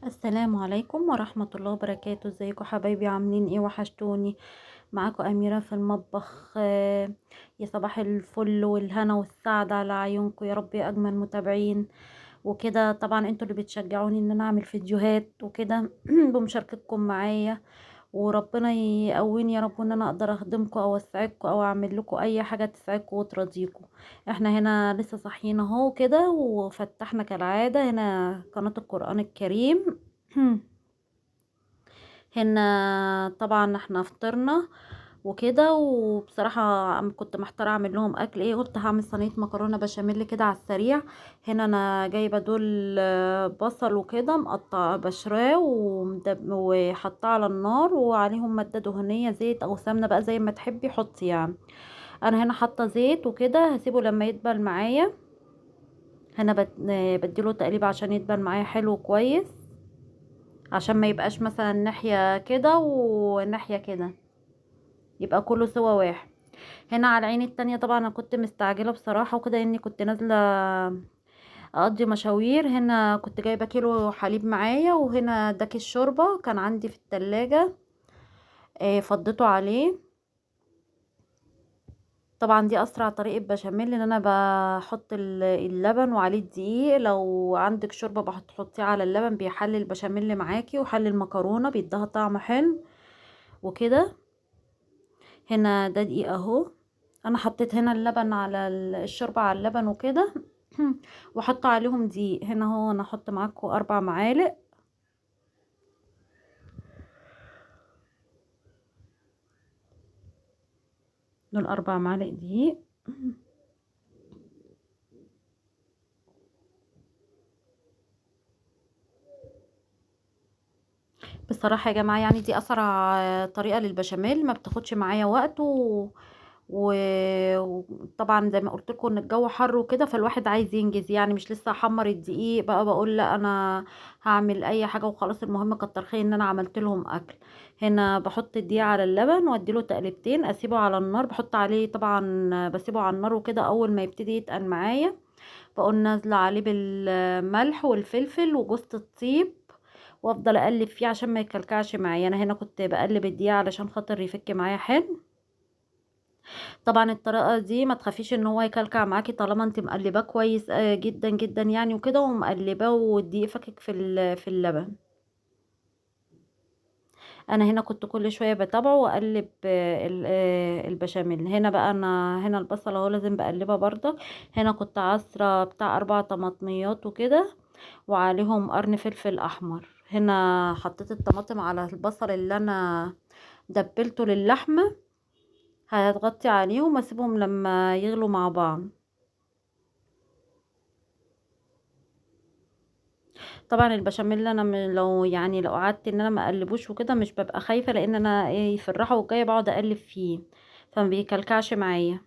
السلام عليكم ورحمة الله وبركاته. ازيكم حبايبي؟ عاملين ايه؟ وحشتوني. معاكم أميرة في المطبخ. يا صباح الفل والهنا والسعادة على عيونكم يا رب يا أجمل متابعين. وكده طبعا انتوا اللي بتشجعوني ان انا اعمل فيديوهات وكده بمشاركتكم معايا. وربنا يقويني يا رب ان انا اقدر اخدمكم او اسعدكم او اعمل لكم اي حاجة تسعدكم وترضيكم. احنا هنا لسه صاحيين اهو كده وفتحنا كالعادة هنا قناة القرآن الكريم. هنا طبعا احنا فطرنا وكده، وبصراحة كنت محتارة اعمل لهم اكل ايه. قلت هعمل صينية مكرونة بشاميل كده على السريع. هنا انا جايبة دول بصل وكده مقطع بشراه وحطاه على النار وعليهم مادة دهنية زيت او سمنة بقى زي ما تحبي حطي يعني. انا هنا حاطة زيت وكده هسيبه لما يدبل معايا. هنا بديله تقليب عشان يدبل معايا حلو كويس، عشان ما يبقاش مثلا ناحية كده وناحية كده، يبقى كله سوا واحد. هنا على العين التانية طبعا انا كنت مستعجلة بصراحة وكده اني كنت نازلة اقضي مشاوير. هنا كنت جايبة كيلو حليب معايا، وهنا ده كيس شوربة كان عندي في التلاجة. فضيته عليه. طبعا دي اسرع طريقة بشاميل ان انا بحط اللبن وعليه الدقيق. لو عندك شوربة تحطيه على اللبن بيحلي البشاميل معاكي وحلي المكرونة بيديها طعم حلو وكده. هنا ده دقيق اهو. انا حطيت هنا اللبن على الشوربة على اللبن وكده وحط عليهم دقيق. هنا هو انا احط معاكم 4 معالق. دول 4 معالق دقيق. بصراحة يا جماعة يعني دي اسرع طريقة للبشاميل، ما بتاخدش معايا وقت وطبعا زي ما قلت لكم ان الجو حر وكده، فالواحد عايز ينجز يعني، مش لسه احمر الدقيق بقى بقول لا انا هعمل اي حاجة وخلاص. المهم كتر خير ان انا عملت لهم اكل. هنا بحط الدقيق على اللبن واديله تقلبتين، اسيبه على النار. بحط عليه طبعا بسيبه على النار وكده. اول ما يبتدي يتقل معايا بقول نازله عليه بالملح والفلفل وجوز الطيب، وافضل اقلب فيه عشان ما يكلكعش معايا. انا هنا كنت بقلب الدقيق علشان خاطر يفك معايا حلو. طبعا الطريقه دي ما تخافيش ان هو يكلكع معاكي طالما انت مقلباه كويس جدا جدا يعني وكده، ومقلباه والدقيق فكك في اللبن. انا هنا كنت كل شويه بتابعه واقلب البشاميل. هنا بقى انا هنا البصله اهو لازم بقلبها برضك. هنا كنت عصره بتاع 4 طماطميات وكده وعليهم قرن فلفل احمر. هنا حطيت الطماطم على البصل اللي انا دبلته للحمه. هتغطي عليهم واسيبهم لما يغلوا مع بعض. طبعا البشاميل انا لو يعني لو قعدت ان انا ما اقلبوش وكده مش ببقى خايفه، لان انا ايه في الراحه والجايه بقعد اقلب فيه فما بيكلكعش معايا.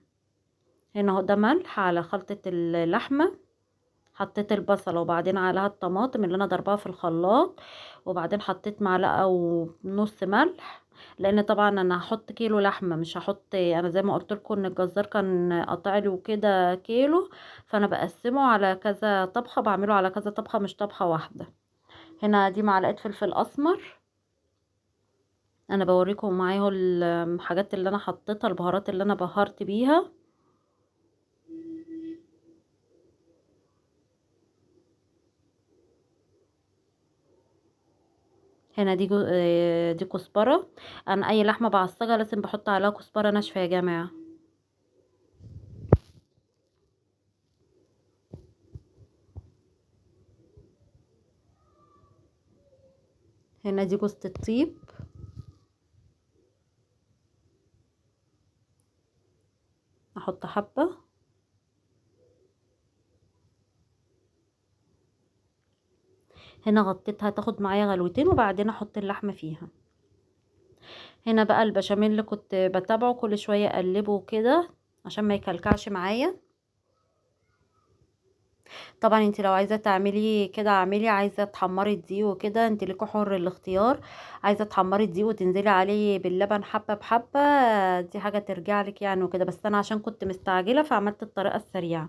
هنا اهو ده ملح على خلطه اللحمه. حطيت البصله وبعدين عليها الطماطم اللي انا ضربها في الخلاط، وبعدين حطيت معلقه ونص ملح. لان طبعا انا هحط كيلو لحمه، مش هحط انا زي ما قلت لكم ان الجزار كان قطع لي وكده كيلو، فانا بقسمه على كذا طبخه، بعمله على كذا طبخه مش طبخه واحده. هنا دي معلقه فلفل اسمر. انا بوريكم معايا اهو الحاجات اللي انا حطيتها، البهارات اللي انا بهرت بيها. هنا دي دي كزبره. انا اي لحمه بعصجها لازم بحط عليها كزبره ناشفه يا جماعه. هنا دي جوزة الطيب. احط حبه. هنا غطيتها تاخد معايا غلوتين وبعدين احط اللحمه فيها. هنا بقى البشاميل اللي كنت بتابعه كل شويه اقلبه كده عشان ما يكلكعش معايا. طبعا انت لو عايزه تعملي كده اعملي، عايزه تحمري الدقيق وكده انت ليكوا حر الاختيار. عايزه تحمري الدقيق وتنزلي عليه باللبن حبه بحبه، دي حاجه ترجع لك يعني وكده، بس انا عشان كنت مستعجله فعملت الطريقه السريعه.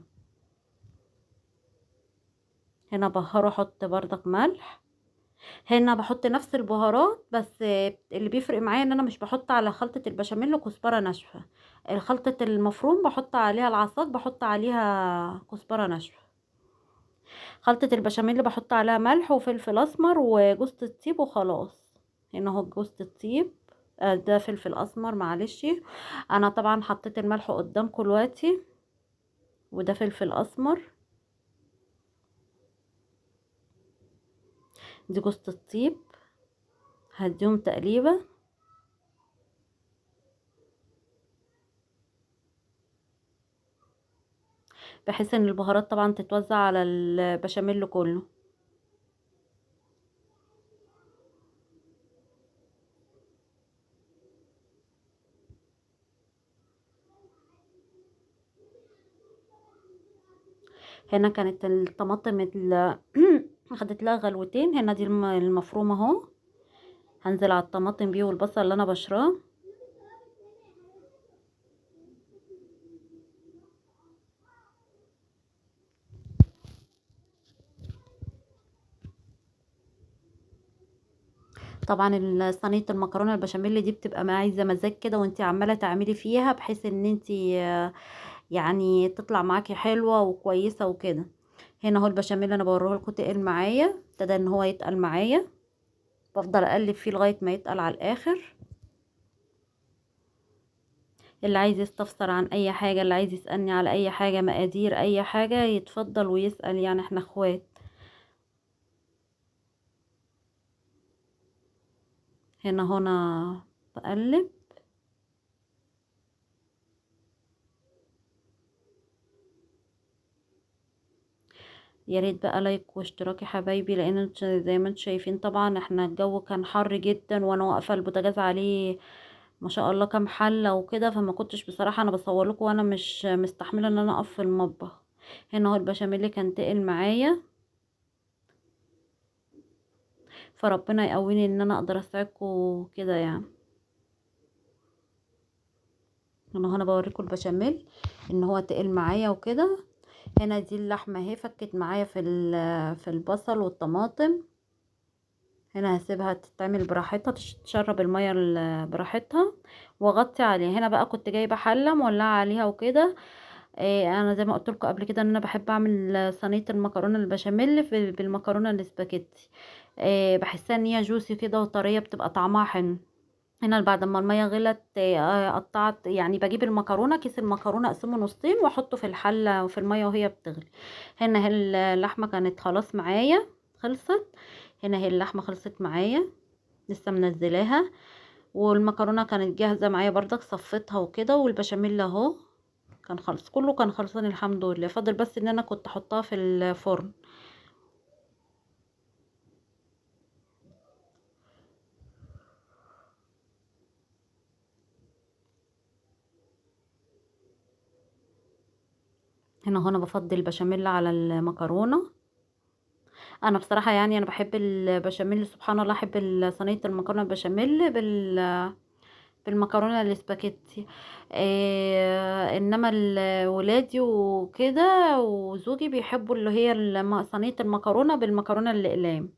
هنا بهره احط بردك ملح. هنا بحط نفس البهارات، بس اللي بيفرق معايا ان انا مش بحط على خلطة البشاميل كزبرة ناشفة. خلطة المفروم بحط عليها العصاج، بحط عليها كزبرة ناشفة. خلطة البشاميل بحط عليها ملح وفلفل اسمر وجوز الطيب وخلاص. هنا اهو جوز الطيب، ده فلفل اسمر معلش. انا طبعا حطيت الملح قدامكم دلوقتي، وده فلفل اسمر، دي جوز الطيب. هديهم تقليبة بحيث ان البهارات طبعا تتوزع على البشاميل كله. هنا كانت الطماطم خدت لها غلوتين. هنا دي المفرومه اهو، هنزل على الطماطم بيه والبصل اللي انا بشراه. صينيه المكرونه البشاميل دي بتبقى عايزه مزاج كده وانتي عماله تعملي فيها، بحيث ان انتي يعني تطلع معاكي حلوه وكويسه وكده. هنا اهو البشاميل انا بوريه لكم تقل معايا، ابتدى ان هو يتقل معايا، بفضل اقلب فيه لغايه ما يتقل على الاخر. اللي عايز يستفسر عن اي حاجة، اللي عايز يسألني على اي حاجة، مقادير اي حاجة، يتفضل ويسأل، يعني احنا اخوات. هنا بقلب. يا ريت بقى لايك واشتراك يا حبايبي، لان زي ما انتم شايفين طبعا احنا الجو كان حر جدا، وانا واقفه البوتاجاز عليه ما شاء الله كام حله وكده، فما كنتش بصراحه انا بصور لكم وانا مش مستحمله ان انا اقف في المطبخ. هنا هو البشاميل كان تقل معايا، فربنا يقويني ان انا اقدر اساعدكم كده يعني. انا بوريكم البشاميل ان هو تقل معايا وكده. هنا دي اللحمه اهي فكت معايا في البصل والطماطم. هنا هسيبها تتعمل براحتها، تشرب الميه براحتها، واغطي عليها. هنا بقى كنت جايبه حله مولعه عليها وكده. انا زي ما قلت لكم قبل كده ان انا بحب اعمل صينيه المكرونه البشاميل بالمكرونه الاسباجيتي. بحسها ان هي جوسي كده وطريه، بتبقى طعمها حلو. هنا بعد ما الميه غلت قطعت، يعني بجيب المكرونه، كيس المكرونه اقسمه نصين واحطه في الحله وفي الميه وهي بتغلي. هنا هي اللحمه كانت خلاص معايا، خلصت. هنا هي اللحمه خلصت معايا، لسه منزلاها. والمكرونه كانت جاهزه معايا برضك، صفيتها وكده. والبشاميل اهو كان خلص، كله كان خلصان الحمد لله. فاضل بس ان انا كنت احطها في الفرن. هنا انا بفضل البشاميل على المكرونه. انا بصراحه يعني انا بحب البشاميل، سبحان الله، احب صينيه المكرونه البشاميل بالمكرونه الاسباجيتي. انما ولادي وكده وزوجي بيحبوا اللي هي صينيه المكرونه بالمكرونه الاقلام.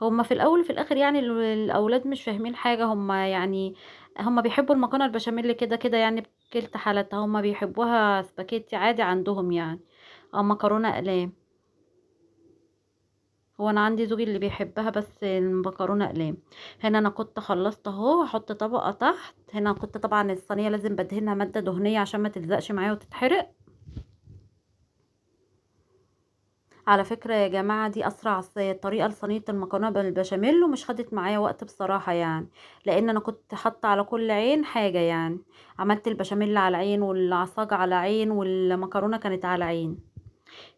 هما في الاول وفي الاخر يعني الاولاد مش فاهمين حاجه، هما يعني هما بيحبوا المكرونه البشاميل كده كده يعني، بكلتا حالتها هما بيحبوها سباكيتي عادي عندهم يعني، او مكرونه اقلام. هو انا عندي زوجي اللي بيحبها بس المكرونه اقلام. هنا انا كنت خلصت اهو، هحط طبقه تحت. هنا كنت طبعا الصينيه لازم بدهنها ماده دهنيه عشان ما تلزقش معايا وتتحرق. على فكره يا جماعه دي اسرع طريقه لصينيه المكرونه بالبشاميل، ومش خدت معايا وقت بصراحه يعني، لان انا كنت حاطه على كل عين حاجه يعني. عملت البشاميل على عين، والعصاج على عين، والمكرونه كانت على عين.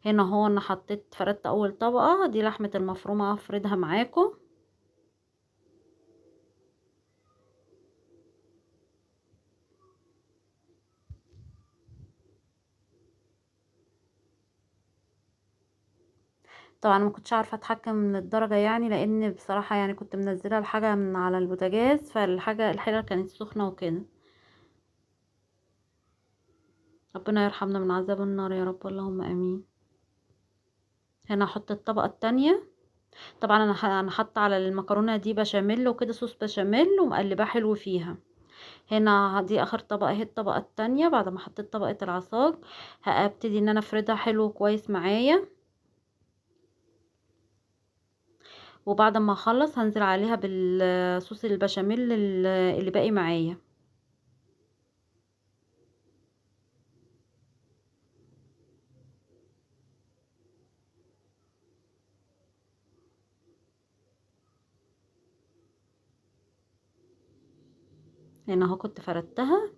هنا هو انا حطيت فردت اول طبقه، دي لحمه المفرومه افردها معاكم. طبعا ما كنتش عارفه اتحكم للدرجه يعني، لان بصراحه يعني كنت منزله الحاجه من على البوتاجاز، الحله كانت سخنه وكده. ربنا يرحمنا من عذاب النار يا رب، اللهم امين. هنا احط الطبقه التانية. طبعا انا حاطه على المكرونه دي بشاميل وكده، صوص بشاميل، ومقلباه حلو فيها. هنا دي اخر طبقه اهي، الطبقه التانية بعد ما حطيت طبقه العصاج. هبتدي ان انا افردها حلو كويس معايا، وبعد ما اخلص هنزل عليها بالصوص البشاميل اللي باقي معايا. هنا اهو كنت فردتها.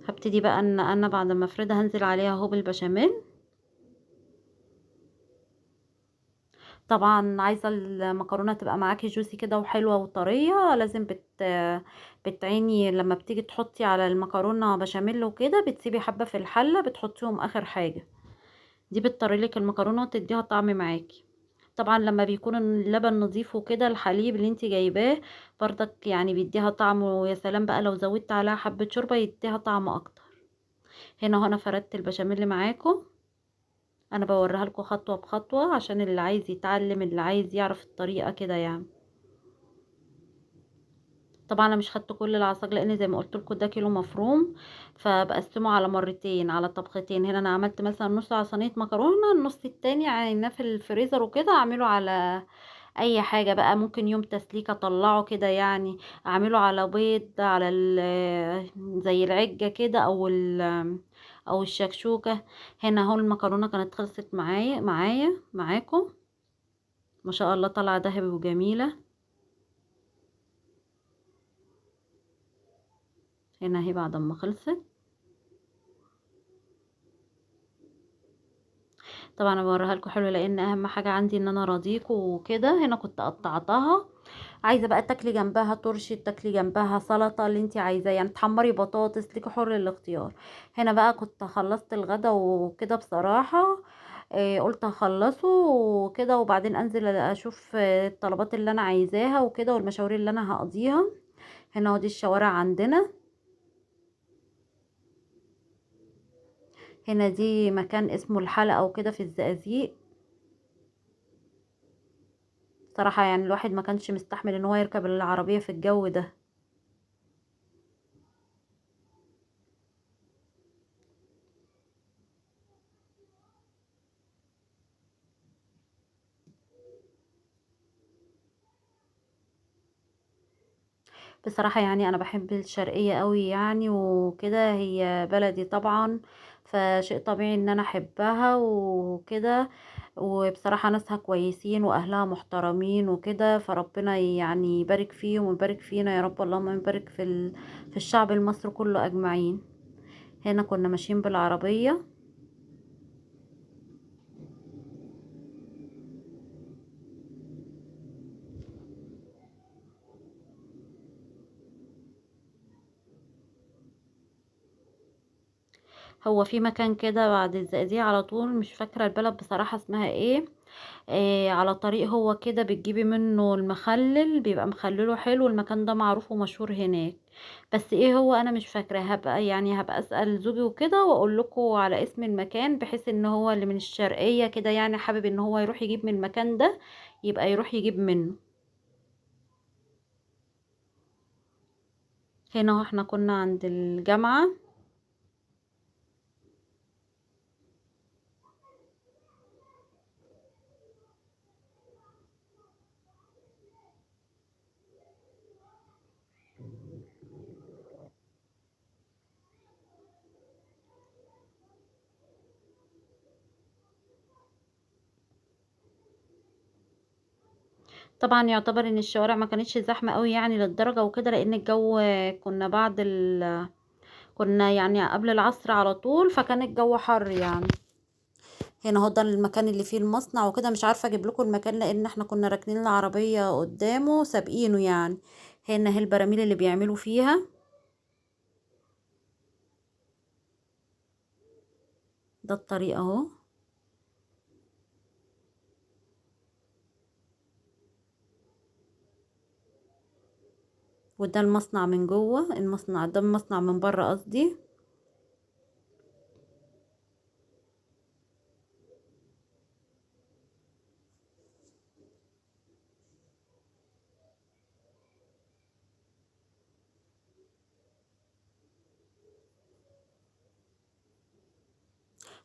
هبتدي بقى ان انا بعد ما افردها هنزل عليها اهو بالبشاميل. طبعا عايزه المكرونه تبقى معاكي جوسي كده وحلوه وطريه، لازم بتعيني لما بتيجي تحطي على المكرونه بشاميل وكده، بتسيبي حبه في الحله بتحطيهم اخر حاجه. دي بتطريلك المكرونه وتديها طعم معاكي. طبعا لما بيكون اللبن نظيف وكده، الحليب اللي انت جايباه برضك يعني بيديها طعم، ويا سلام بقى لو زودت عليها حبه شوربه يديها طعم اكتر. هنا انا فردت البشاميل معاكم. انا بوريها لكم خطوه بخطوه عشان اللي عايز يتعلم، اللي عايز يعرف الطريقه كده يعني. طبعا انا مش خدت كل العصاج لان زي ما قلت لكم ده كيلو مفروم، فبقسمه على مرتين، على طبختين. هنا انا عملت مثلا نص على صينيه مكرونه، النص التاني عيناه في الفريزر وكده اعمله على اي حاجه بقى، ممكن يوم تسليك اطلعه كده يعني، اعمله على بيض، على زي العجه كده، او الشكشوكه. هنا اهو المكرونه كانت خلصت معاكم، ما شاء الله طالعه ذهبي وجميله. هنا اهي بعد ما خلصت. طبعا انا بوريها لكم حلو لان اهم حاجه عندي ان انا اراضيكم وكده. هنا كنت قطعتها، عايزه بقى تاكلي جنبها ترشي، تاكلي جنبها سلطه، اللي انت عايزاه يعني، تحمري بطاطس، ليكي حر الاختيار. هنا بقى كنت خلصت الغدا وكده بصراحه. قلت هخلصه وكده وبعدين انزل اشوف الطلبات اللي انا عايزاها وكده، والمشاوير اللي انا هقضيها. هنا ودي الشوارع عندنا. هنا دي مكان اسمه الحلقه وكده في الزقازيق. صراحة يعني الواحد ما كانش مستحمل ان هو يركب العربية في الجو ده. بصراحة يعني انا بحب الشرقية قوي يعني وكده، هي بلدي طبعا، فشيء طبيعي ان انا احبها وكده. وبصراحة ناسها كويسين واهلها محترمين وكده، فربنا يعني يبارك فيهم ويبارك فينا يا رب، اللهم يبارك في الشعب المصري كله اجمعين. هنا كنا ماشيين بالعربية. هو في مكان كده بعد الزقازيق على طول، مش فاكرة البلد بصراحة اسمها ايه. على طريق هو كده بتجيبي منه المخلل، بيبقى مخلله حلو، المكان ده معروف ومشهور هناك. بس ايه هو انا مش فاكرة، هبقى يعني هبقى اسأل زوجي وكده واقول لكم على اسم المكان، بحيث ان هو اللي من الشرقية كده يعني حابب ان هو يروح يجيب من المكان ده، يبقى يروح يجيب منه. هنا اهو احنا كنا عند الجامعة. طبعا يعتبر ان الشوارع ما كانتش زحمة قوي يعني للدرجة وكده، لان الجو كنا كنا يعني قبل العصر على طول، فكان الجو حر يعني. هنا هو ده المكان اللي فيه المصنع وكده، مش عارفة اجيب لكم المكان لان احنا كنا راكنين العربية قدامه سابقينه يعني. هنا هي البراميل اللي بيعملوا فيها. ده الطريق اهو. وده المصنع من جوه، المصنع ده المصنع من بره قصدي.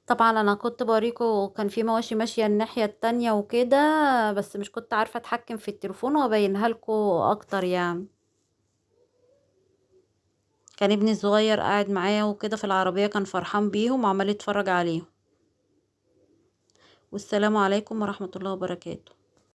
طبعا انا كنت بوريكم كان في مواشي ماشية الناحية التانية وكده، بس مش كنت عارفة اتحكم في التليفون وابينها لكم اكتر يعني. كان ابني الصغير قاعد معايا وكده في العربية، كان فرحان بيهم وعمال يتفرج عليهم. والسلام عليكم ورحمة الله وبركاته.